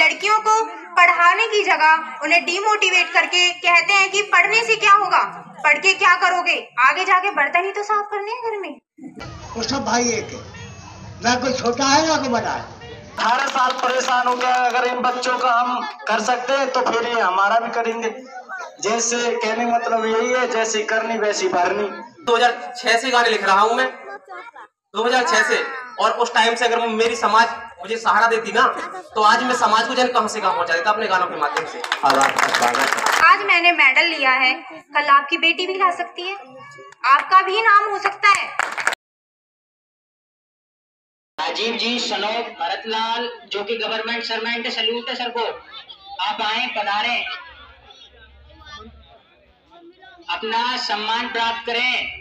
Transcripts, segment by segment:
लड़कियों को पढ़ाने की जगह उन्हें डिमोटिवेट करके कहते हैं कि पढ़ने से क्या होगा, पढ़ के क्या करोगे, आगे जाके बर्तन ही तो साफ करने हैं घर में। वो सब भाई एक है, ना कोई छोटा है ना कोई बड़ा है। 18 साल परेशान हो गया। अगर इन बच्चों का हम कर सकते हैं तो फिर ये हमारा भी करेंगे। जैसे कहने मतलब यही है, जैसी करनी वैसी भरनी। 2006 से गाने लिख रहा हूँ मैं, 2006 से। और उस टाइम से अगर मेरी समाज मुझे सहारा देती ना, तो आज मैं समाज को जन कहां से कहां पहुंचा देता अपने गानों के माध्यम से। आज मैंने मेडल लिया है, कल आपकी बेटी भी ला सकती है, आपका भी नाम हो सकता है। राजीव जी, सनोज, भरतलाल जो कि गवर्नमेंट सर्वेंट, सैल्यूट है सर को। आप आए, पधारें, अपना सम्मान प्राप्त करें।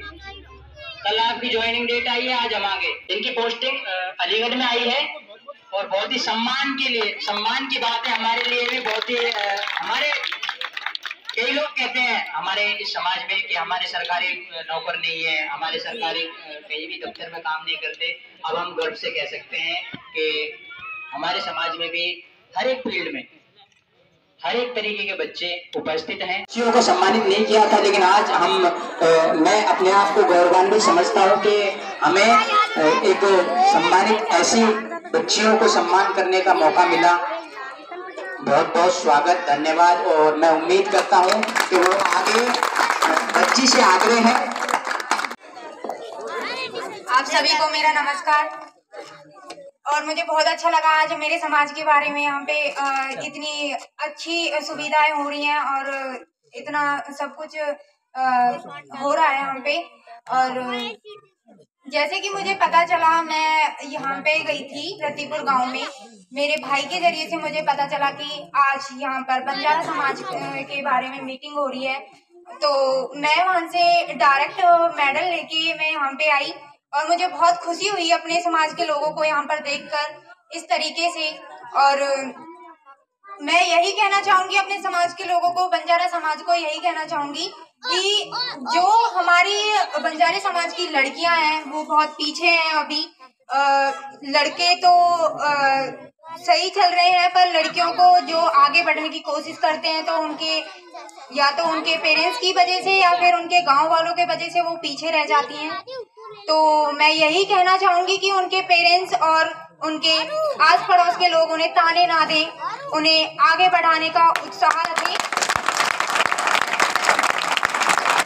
कल आपकी ज्वाइनिंग डेट आई है, आज हम आगे। इनकी पोस्टिंग अलीगढ़ में आई है और बहुत ही सम्मान के लिए, सम्मान की बात है हमारे लिए भी। बहुत ही हमारे कई लोग कहते हैं हमारे इस समाज में कि हमारे सरकारी नौकर नहीं है, हमारे सरकारी कहीं भी दफ्तर में काम नहीं करते। अब हम गर्व से कह सकते हैं कि हमारे समाज में भी हर एक फील्ड में हर एक तरीके के बच्चे उपस्थित हैं। बच्चियों को सम्मानित नहीं किया था, लेकिन आज मैं अपने आप को गौरवान्वित समझता हूँ कि हमें एक सम्मानित ऐसी बच्चियों को सम्मान करने का मौका मिला। बहुत बहुत स्वागत, धन्यवाद। और मैं उम्मीद करता हूँ कि वो आगे बच्ची से आग्रह है। आप सभी को मेरा नमस्कार। और मुझे बहुत अच्छा लगा आज मेरे समाज के बारे में यहाँ पे इतनी अच्छी सुविधाएं हो रही हैं और इतना सब कुछ हो रहा है यहाँ पे। और जैसे कि मुझे पता चला, मैं यहाँ पे गई थी रत्तीपुर गांव में, मेरे भाई के जरिए से मुझे पता चला कि आज यहाँ पर बंजारा समाज के बारे में मीटिंग हो रही है। तो मैं वहाँ से डायरेक्ट मेडल लेके मैं यहाँ पे आई और मुझे बहुत खुशी हुई अपने समाज के लोगों को यहाँ पर देखकर इस तरीके से। और मैं यही कहना चाहूंगी अपने समाज के लोगों को, बंजारा समाज को यही कहना चाहूंगी कि जो हमारी बंजारे समाज की लड़कियां हैं वो बहुत पीछे हैं अभी। लड़के तो सही चल रहे हैं, पर लड़कियों को जो आगे बढ़ने की कोशिश करते हैं तो उनके या तो उनके पेरेंट्स की वजह से या फिर उनके गांव वालों के वजह से वो पीछे रह जाती हैं। तो मैं यही कहना चाहूंगी कि उनके पेरेंट्स और उनके आस पड़ोस के लोग उन्हें ताने ना दें, उन्हें आगे बढ़ाने का उत्साह रखें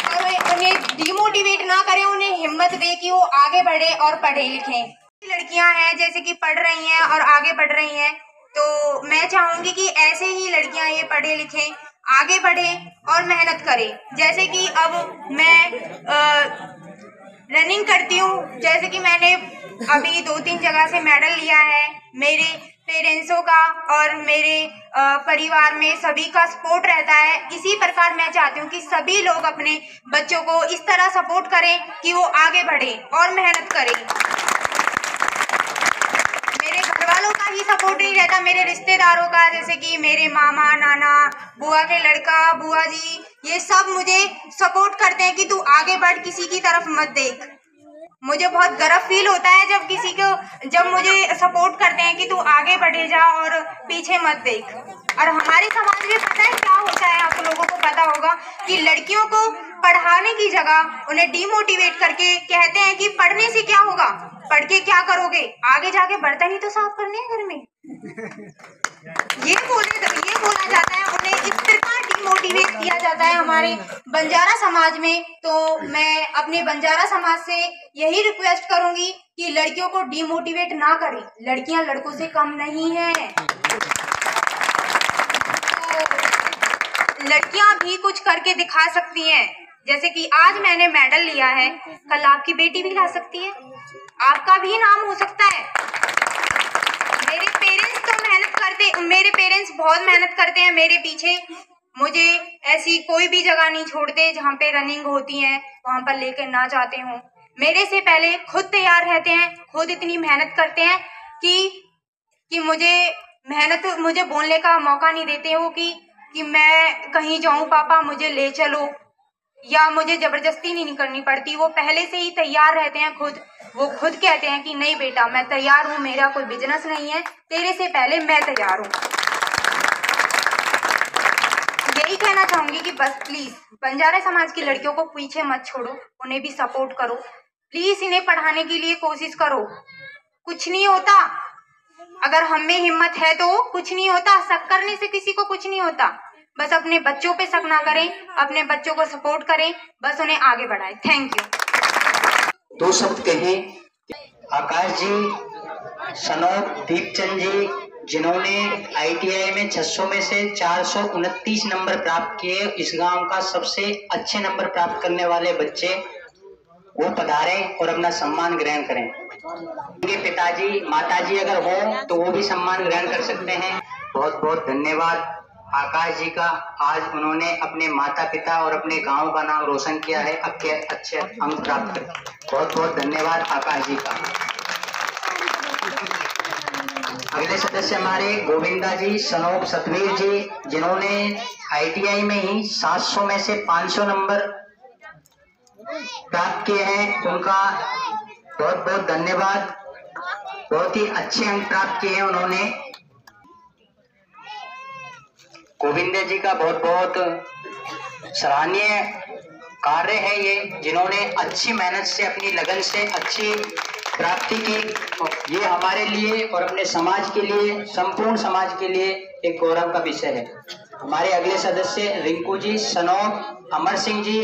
और उन्हें डिमोटिवेट ना करें, उन्हें हिम्मत दे कि वो आगे बढ़े और पढ़े लिखें। लड़कियां हैं जैसे कि पढ़ रही हैं और आगे बढ़ रही हैं, तो मैं चाहूंगी कि ऐसे ही लड़कियां ये पढ़े लिखें, आगे बढ़ें और मेहनत करें। जैसे कि अब मैं रनिंग करती हूँ, जैसे कि मैंने अभी 2-3 जगह से मेडल लिया है। मेरे पेरेंट्सों का और मेरे परिवार में सभी का सपोर्ट रहता है। इसी प्रकार मैं चाहती हूँ कि सभी लोग अपने बच्चों को इस तरह सपोर्ट करें कि वो आगे बढ़े और मेहनत करें। मेरे घर वालों का ही सपोर्ट नहीं रहता, मेरे रिश्तेदारों का, जैसे कि मेरे मामा, नाना, बुआ के लड़का, बुआ जी, ये सब मुझे सपोर्ट करते हैं कि तू आगे बढ़, किसी की तरफ मत देख। मुझे बहुत गर्व फील होता है जब मुझे सपोर्ट करते हैं कि तू आगे बढ़े जा और पीछे मत देख। और हमारे समाज में पता है क्या होता है, आप लोगों को पता होगा कि लड़कियों को पढ़ाने की जगह उन्हें डिमोटिवेट करके कहते हैं कि पढ़ने से क्या होगा, पढ़ के क्या करोगे, आगे जाके बर्तन ही तो साफ करने हैं घर में। ये बोला जाता है, उन्हें इस प्रकार डिमोटिवेट किया जाता है हमारे बंजारा समाज में। तो मैं अपने बंजारा समाज से यही रिक्वेस्ट करूंगी कि लड़कियों को डिमोटिवेट ना करें, लड़कियां लड़कों से कम नहीं हैं। तो लड़कियां भी कुछ करके दिखा सकती हैं। जैसे कि आज मैंने मेडल लिया है, कल आपकी बेटी भी ला सकती है, आपका भी नाम हो सकता है। मेरे पेरेंट्स बहुत मेहनत करते हैं मेरे पीछे, मुझे ऐसी कोई भी जगह नहीं छोड़ते जहाँ पे रनिंग होती है वहाँ पर लेकर ना जाते हों। मेरे से पहले खुद तैयार रहते हैं, खुद इतनी मेहनत करते हैं कि मुझे बोलने का मौका नहीं देते हो कि मैं कहीं जाऊं, पापा मुझे ले चलो, या मुझे जबरदस्ती नहीं करनी पड़ती। वो पहले से ही तैयार रहते हैं वो खुद कहते हैं कि नहीं बेटा मैं तैयार हूँ, मेरा कोई बिजनेस नहीं है, तेरे से पहले मैं तैयार हूँ। वही कहना चाहूंगी कि बस प्लीज बंजारा समाज की लड़कियों को पीछे मत छोड़ो, उन्हें भी सपोर्ट करो प्लीज, इन्हें पढ़ाने के लिए कोशिश करो। कुछ नहीं होता, अगर हम में हिम्मत है तो कुछ नहीं होता, शक करने से किसी को कुछ नहीं होता। बस अपने बच्चों पे शक ना करें, अपने बच्चों को सपोर्ट करें, बस उन्हें आगे बढ़ाएं। Thank you. 2 शब्द कहें। आकाश जी, सनोप, दीपचंद जी, जिन्होंने ITI में 600 में से 429 नंबर प्राप्त किए, इस गांव का सबसे अच्छे नंबर प्राप्त करने वाले बच्चे, वो पधारें और अपना सम्मान ग्रहण करें। उनके पिताजी माताजी अगर हो तो वो भी सम्मान ग्रहण कर सकते हैं। बहुत बहुत धन्यवाद आकाश जी का, आज उन्होंने अपने माता पिता और अपने गांव का नाम रोशन किया है, अच्छे अंक प्राप्त कर। बहुत बहुत धन्यवाद आकाश जी का। अगले सदस्य हमारे गोविंदा जी, सनोप, सतवीर जी, जिन्होंने ITI में ही 700 में से 500 नंबर प्राप्त किए हैं, उनका बहुत बहुत धन्यवाद। बहुत ही अच्छे अंक प्राप्त किए हैं उन्होंने। गोविंदा जी का बहुत बहुत सराहनीय कार्य है ये, जिन्होंने अच्छी मेहनत से, अपनी लगन से अच्छी प्राप्ति की। ये हमारे लिए और अपने समाज के लिए, संपूर्ण समाज के लिए एक गौरव का विषय है। हमारे अगले सदस्य रिंकू जी, सनोप, अमर सिंह जी,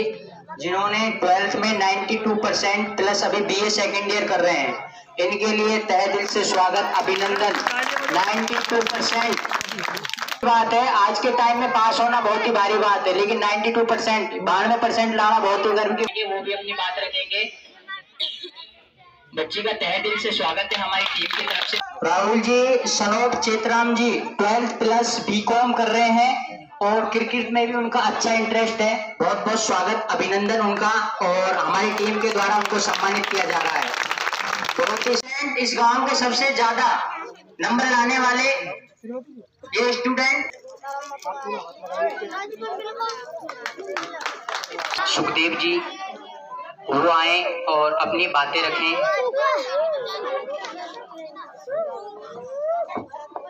जिन्होंने 12th में 92% प्लस अभी BA सेकेंड ईयर कर रहे हैं, इनके लिए तहे दिल से स्वागत, अभिनंदन। 92% बात है, आज के टाइम में पास होना बहुत ही भारी बात है, लेकिन 92%, 92% लाना बहुत ही गर्व की। वो भी अपनी बात रखेंगे। बच्ची का तहे दिल से स्वागत है हमारी टीम की तरफ से। राहुल जी, सनोप, चेतराम जी 12th प्लस BCom कर रहे हैं और क्रिकेट में भी उनका अच्छा इंटरेस्ट है। बहुत बहुत स्वागत, अभिनंदन उनका, और हमारी टीम के द्वारा उनको सम्मानित किया जा रहा है। तो इस गांव के सबसे ज्यादा नंबर लाने वाले ये स्टूडेंट सुखदेव जी, वो आए और अपनी बातें रखें।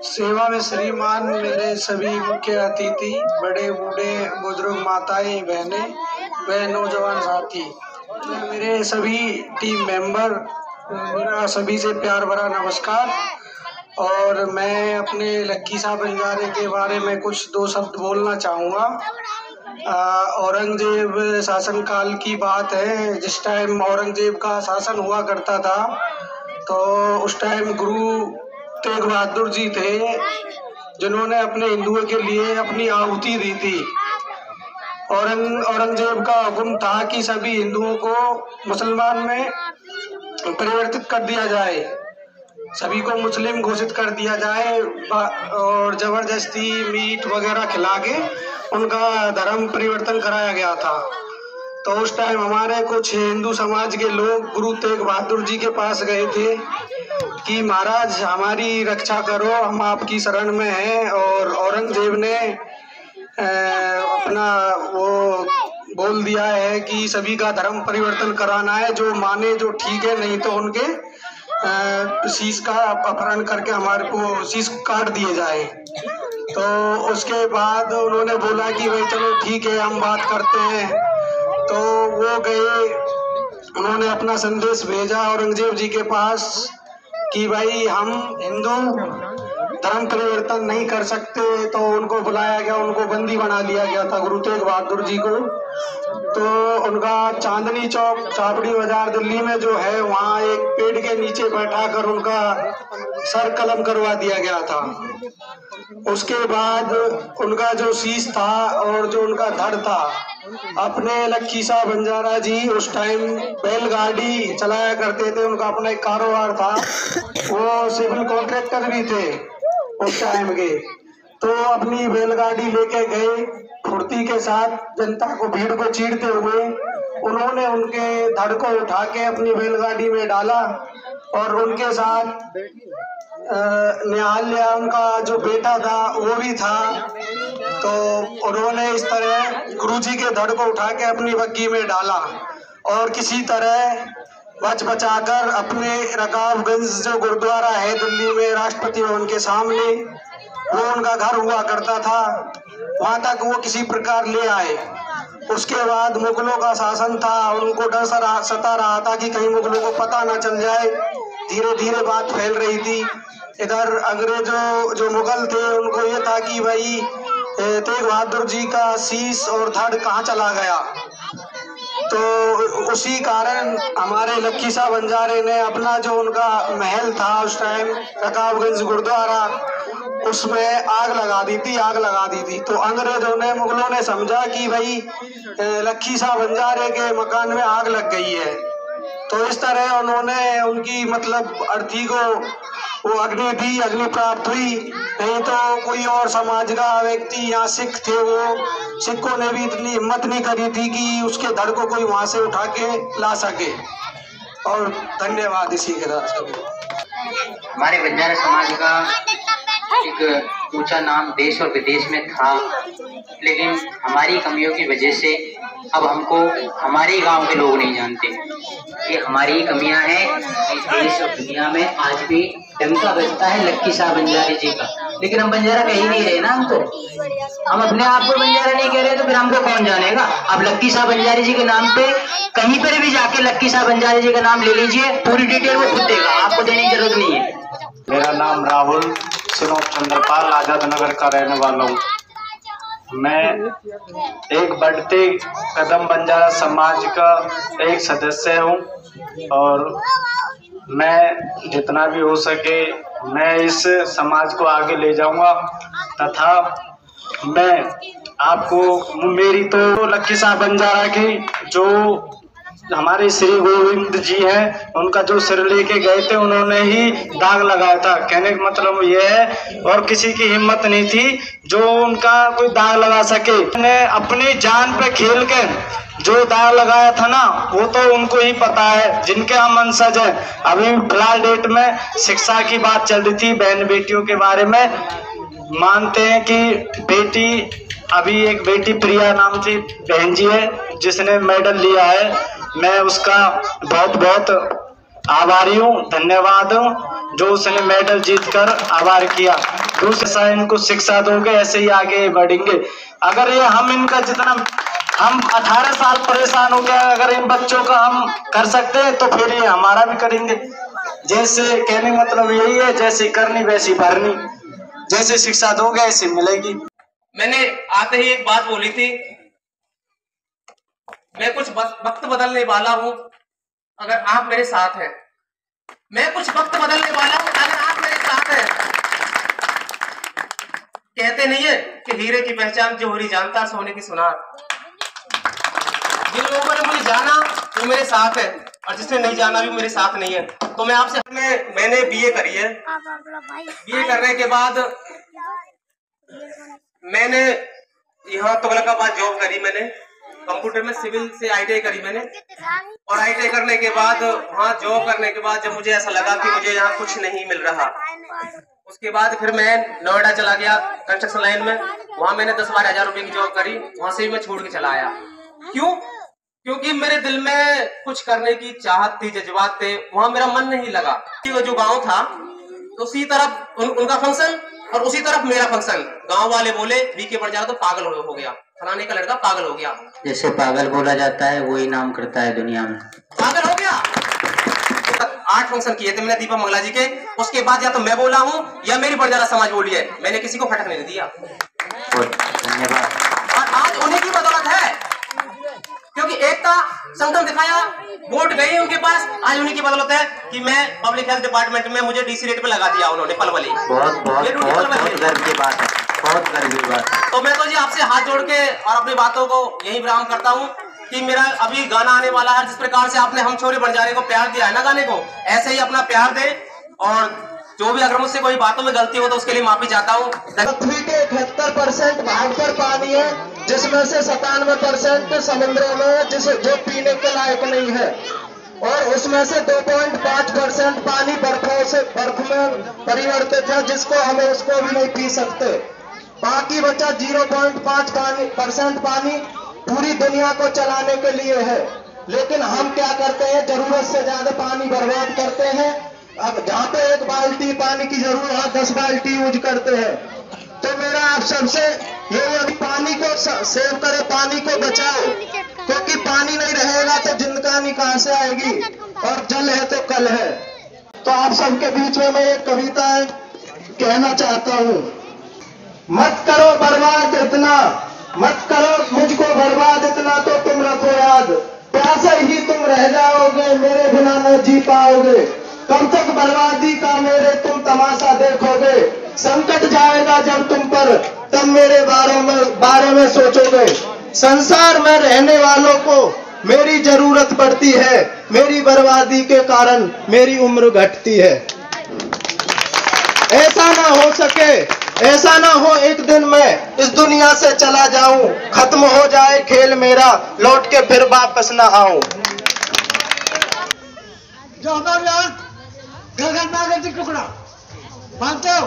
सेवा में श्रीमान, मेरे सभी मुख्य अतिथि, बड़े बूढ़े बुजुर्ग, माताएं बहनें व नौजवान साथी, मेरे सभी टीम मेंबर, मेरा सभी से प्यार भरा नमस्कार। और मैं अपने लक्की साहब बंजारे के बारे में कुछ 2 शब्द बोलना चाहूँगा। औरंगजेब शासनकाल की बात है, जिस टाइम औरंगजेब का शासन हुआ करता था, तो उस टाइम गुरु तेग बहादुर जी थे, जिन्होंने अपने हिंदुओं के लिए अपनी आहुति दी थी। औरंगजेब का हुक्म था कि सभी हिंदुओं को मुसलमान में परिवर्तित कर दिया जाए, सभी को मुस्लिम घोषित कर दिया जाए, और जबरदस्ती मीट वगैरह खिला के उनका धर्म परिवर्तन कराया गया था। तो उस टाइम हमारे कुछ हिंदू समाज के लोग गुरु तेग बहादुर जी के पास गए थे कि महाराज हमारी रक्षा करो, हम आपकी शरण में हैं। और औरंगजेब ने अपना वो बोल दिया है कि सभी का धर्म परिवर्तन कराना है, जो माने जो ठीक है, नहीं तो उनके शीश का अपहरण करके हमारे को शीश काट दिए जाए। तो उसके बाद उन्होंने बोला कि भाई चलो ठीक है, हम बात करते हैं। तो वो गए, उन्होंने अपना संदेश भेजा औरंगजेब जी के पास कि भाई हम हिंदू धर्म परिवर्तन नहीं कर सकते। तो उनको बुलाया गया, उनको बंदी बना लिया गया था गुरु तेग बहादुर जी को। तो उनका चांदनी चौक, छाबड़ी बाजार दिल्ली में जो है, वहाँ एक पेड़ के नीचे बैठा कर उनका सर कलम करवा दिया गया था। उसके बाद उनका जो शीश था और जो उनका धड़ था, अपने लक्की साहब बंजारा जी उस टाइम बैलगाड़ी चलाया करते थे, उनका अपना एक कारोबार था, वो सिविल कॉन्ट्रैक्टर भी थे उस टाइम के। तो अपनी बैलगाड़ी लेके गए फुर्ती के साथ, जनता को, भीड़ को चीरते हुए उन्होंने उनके धड़ को उठा के अपनी बैलगाड़ी में डाला और उनके साथ न्याहाल्या उनका जो बेटा था वो भी था। तो उन्होंने इस तरह गुरुजी के धड़ को उठा के अपनी बग्गी में डाला और किसी तरह बचाकर अपने रकाबगंज जो गुरुद्वारा है दिल्ली में राष्ट्रपति भवन के सामने, वो उनका घर हुआ करता था, वहां तक वो किसी प्रकार ले आए। उसके बाद मुगलों का शासन था, उनको डर सता रहा था कि कहीं मुगलों को पता ना चल जाए। धीरे धीरे बात फैल रही थी। इधर अंग्रेजों जो मुगल थे उनको ये था कि भाई तेग बहादुर जी का शीश और धड़ कहाँ चला गया। तो उसी कारण हमारे लक्की शाह बंजारे ने अपना जो उनका महल था उस टाइम रकाबगंज गुरुद्वारा, उसमें आग लगा दी थी। तो अंग्रेजों ने, मुगलों ने समझा कि भाई लक्की शाह बंजारे के मकान में आग लग गई है। तो इस तरह उन्होंने उनकी मतलब अर्थी को वो अग्नि दी, अग्नि प्राप्त हुई। नहीं तो कोई और समाज का व्यक्ति, यहाँ सिख थे, वो सिखों ने भी इतनी हिम्मत नहीं करी थी कि उसके धड़ को कोई वहां से उठा के ला सके। और धन्यवाद। इसी के साथ हमारे बंजारा समाज का एक ऊंचा नाम देश और विदेश में था, लेकिन हमारी कमियों की वजह से अब हमको हमारे गांव के लोग नहीं जानते। ये हमारी कमियां हैं। इस देश और दुनिया में आज भी डंका बजता है लक्की शाह बंजारे जी का, लेकिन हम बंजारा कह ही नहीं रहे ना। हम अपने आप को बंजारा नहीं कह रहे तो फिर हमको कौन जानेगा। अब लक्की शाह बंजारे जी के नाम पे कहीं पर भी जाके लक्की शाह बंजारे जी का नाम ले लीजिए, पूरी डिटेल वो खुद देगा, आपको देने की जरूरत नहीं है। मेरा नाम राहुल सिनोप चंद्रपाल आजाद नगर का रहने वाला हूँ। मैं एक बढ़ते कदम बंजारा समाज का एक सदस्य हूँ और मैं जितना भी हो सके मैं इस समाज को आगे ले जाऊंगा। तथा मैं आपको मेरी तो लक्की शाह बंजारा की जो हमारे श्री गोविंद जी हैं, उनका जो सिर लेके गए थे उन्होंने ही दाग लगाया था। कहने का मतलब ये है और किसी की हिम्मत नहीं थी जो उनका कोई दाग लगा सके। उन्होंने अपनी जान पे खेल के जो दाग लगाया था ना, वो तो उनको ही पता है जिनके हम वंशज हैं। अभी फिलहाल डेट में शिक्षा की बात चल रही थी, बहन बेटियों के बारे में। मानते हैं कि बेटी, अभी एक बेटी प्रिया नाम की बहन जी है जिसने मेडल लिया है। मैं उसका बहुत बहुत आभारी हूँ, धन्यवाद हूँ जो उसने मेडल जीतकर आभार किया। दूसरा इनको शिक्षा दोगे ऐसे ही आगे बढ़ेंगे। अगर ये हम इनका जितना हम 18 साल परेशान हो गया, अगर इन बच्चों का हम कर सकते हैं तो फिर ये हमारा भी करेंगे। जैसे कहने मतलब यही है, जैसी करनी वैसी भरनी, जैसे शिक्षा दोगे ऐसी मिलेगी। मैंने आते ही एक बात बोली थी, मैं कुछ वक्त बदलने वाला हूं अगर आप मेरे साथ हैं। मैं कुछ वक्त बदलने वाला हूं अगर आप मेरे साथ हैं। कहते नहीं है कि हीरे की पहचान जो होरी जानता, सोने की सुनार। जिन लोगों ने मुझे जाना वो मेरे साथ है और जिसने नहीं जाना भी मेरे साथ नहीं है। तो मैं आपसे, मैंने बीए करी है। बीए करने के बाद मैंने यहाँ तुगलकाबाद जॉब करी। मैंने कंप्यूटर में सिविल से ITI करी मैंने, और ITI करने के बाद वहाँ जॉब करने के बाद जब मुझे ऐसा लगा कि मुझे यहाँ कुछ नहीं मिल रहा, उसके बाद फिर मैं नोएडा चला गया कंस्ट्रक्शन लाइन में। वहाँ मैंने 10-12 हज़ार रुपए की जॉब करी, वहाँ से भी मैं छोड़ के चला आया। क्यों? क्योंकि मेरे दिल में कुछ करने की चाहत थी, जज्बात थे, वहाँ मेरा मन नहीं लगा। वो जो गाँव था तो उसी तरफ उनका फंक्शन और उसी तरफ मेरा फंक्शन। गांव वाले बोले वीके बंजारा तो पागल हो गया, फलाने का लड़का पागल हो गया। जैसे पागल बोला जाता है वही नाम करता है दुनिया में, पागल हो गया। 8 फंक्शन किए थे मैंने दीपक मंगला जी के। उसके बाद या तो मैं बोला हूँ या मेरी बंजारा समाज बोली है, मैंने किसी को फटकने नहीं दिया। धन्यवाद। और आज उन्हीं की बदौलत है, क्योंकि एकता संगठन दिखाया, वोट गई उनके पास। आज उन्हीं की बदौलत है कि मैं पब्लिक हेल्थ डिपार्टमेंट में मुझे DC रेट पे लगा दिया उन्होंने, पलवली। बहुत गर्व की बात है, बहुत गर्व की बात है। तो मैं तो जी आपसे हाथ जोड़ के और अपनी बातों को यही विराम करता हूँ कि मेरा अभी गाना आने वाला है। जिस प्रकार से आपने हम छोरे बंजारे को प्यार दिया है ना गाने को, ऐसे ही अपना प्यार दे। और जो भी अगर मुझसे कोई बातों में गलती हो तो उसके लिए माफी चाहता हूँ। पृथ्वी के 71% भाग पर पानी है, जिसमें से 97% समुद्रों में जो पीने के लायक नहीं है, और उसमें से 2.5% पानी बर्फ में परिवर्तित है, जिसको हमें उसको भी नहीं पी सकते। बाकी बचा 0.5% पानी पूरी दुनिया को चलाने के लिए है। लेकिन हम क्या करते हैं, जरूरत से ज्यादा पानी बर्बाद करते हैं। अब जहाँ पे 1 बाल्टी पानी की जरूरत है 10 बाल्टी यूज करते हैं। तो मेरा आप सबसे ये है कि पानी को सेव करें, पानी को बचाओ, क्योंकि पानी नहीं रहेगा तो जिंदगानी कहां से आएगी, और जल है तो कल है। तो आप सबके बीच में मैं एक कविता कहना चाहता हूँ। मत करो बर्बाद इतना, मत करो मुझको बर्बाद इतना, तो तुम रखो याद, प्यासे ही तुम रह जाओगे, मेरे बिना न जी पाओगे। कब तक बर्बादी का मेरे तुम तमाशा देखोगे, संकट जाएगा जब तुम पर, तब मेरे बारे में सोचोगे। संसार में रहने वालों को मेरी जरूरत पड़ती है, मेरी बर्बादी के कारण मेरी उम्र घटती है। ऐसा ना हो सके, ऐसा ना हो एक दिन मैं इस दुनिया से चला जाऊं, खत्म हो जाए खेल मेरा, लौट के फिर वापस ना आऊं। जो हमारे यहाँ गगन नागर की टुकड़ा मानते हो,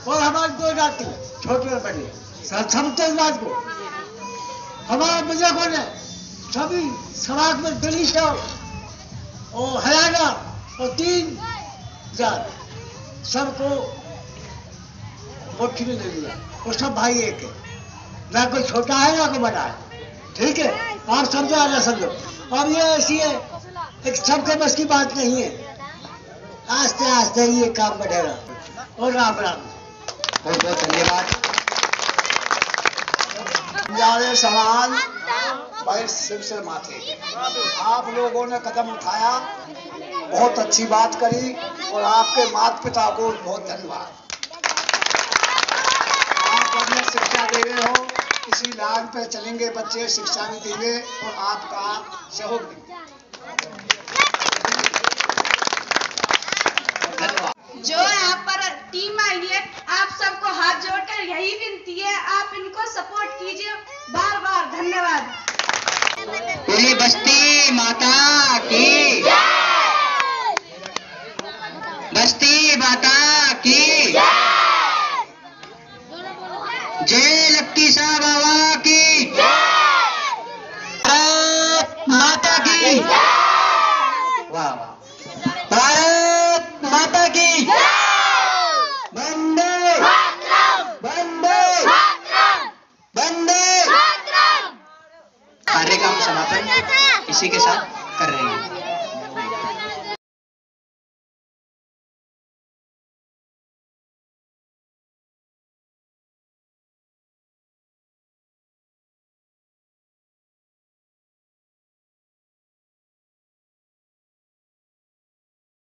और हमारी दो जाति छोटी और बड़ी समझते इस बात को। हमारे बुजुर्गों ने सभी समाज में दिल्ली से और हरियाणा और 3 जात सबको मुट्ठी में ले लिया, वो सब भाई एक है, ना कोई छोटा है ना कोई बड़ा है। ठीक है, आप समझो या ना समझो, अब ये ऐसी है एक सबके बस की बात नहीं है, आस्ते आस्ते ये काम बढ़ेगा। और राम राम, बहुत बहुत धन्यवाद। प्यारे समाज भाई शिव से माथे, आप लोगों ने कदम उठाया, बहुत अच्छी बात करी, और आपके माता पिता को बहुत धन्यवाद। आप हमें शिक्षा दे रहे हो, इसी लाइन पे चलेंगे बच्चे, शिक्षा भी देंगे और आपका सहयोग भी। धन्यवाद। जो यहाँ पर टीम आई है, आप सबको हाथ जोड़कर यही विनती है, आप इनको सपोर्ट कीजिए। बार बार धन्यवाद। पूरी बस्ती माता की, बस्ती माता की, जय लक्की शाह बाबा की, भारत माता की, वाह वाह, भारत माता की, वंदे वंदे वंदे। कार्य का हम समापन इसी के साथ कर रहे हैं।